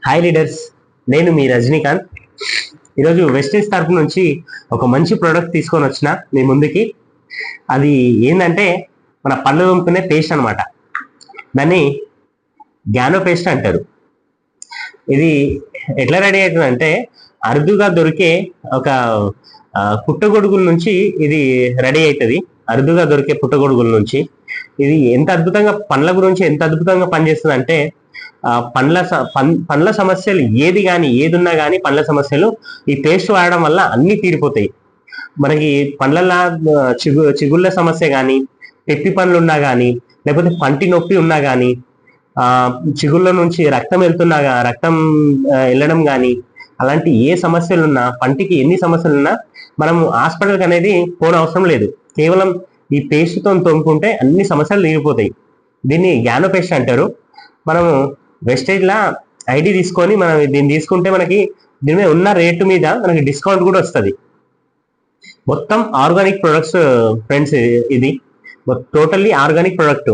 Hi leaders, నేను మీ రజనీకాంత్. ఈరోజు వెస్టిన్స్ తరపు నుంచి ఒక మంచి ప్రోడక్ట్ తీసుకొని వచ్చిన మీ ముందుకి. అది ఏంటంటే మన పళ్ళు తోముకునే పేస్ట్ అనమాట. దాన్ని గ్యానో పేస్ట్ అంటారు. ఇది ఎట్లా రెడీ అవుతుందంటే అరుదుగా దొరికే ఒక పుట్టగొడుగుల నుంచి ఇది రెడీ అవుతుంది. అరుదుగా దొరికే పుట్టగొడుగుల నుంచి ఇది ఎంత అద్భుతంగా పండ్ల గురించి ఎంత అద్భుతంగా పనిచేస్తుంది అంటే పండ్ల సమస్యలు ఏది ఉన్నా కానీ పండ్ల సమస్యలు ఈ పేస్ట్ వాడడం వల్ల అన్ని తీరిపోతాయి. మనకి పండ్ల చిగుళ్ళ సమస్య కానీ, పెప్పి పండ్లు ఉన్నా కానీ, లేకపోతే పంటి నొప్పి ఉన్నా కానీ, చిగుళ్ళ నుంచి రక్తం వెళ్ళడం కానీ, అలాంటి ఏ సమస్యలున్నా, పంటికి ఎన్ని సమస్యలున్నా మనం హాస్పిటల్కి అనేది పోనవసరం లేదు. కేవలం ఈ పేస్ట్తో తోముకుంటే అన్ని సమస్యలు తీరిపోతాయి. దీన్ని గ్యానో పేస్ట్ అంటారు. మనము వెస్టేజ్లా ఐడి తీసుకొని మనం దీన్ని తీసుకుంటే మనకి దీని మీద ఉన్న రేటు మీద మనకి డిస్కౌంట్ కూడా వస్తుంది. మొత్తం ఆర్గానిక్ ప్రొడక్ట్స్ ఫ్రెండ్స్. ఇది టోటల్లీ ఆర్గానిక్ ప్రొడక్ట్.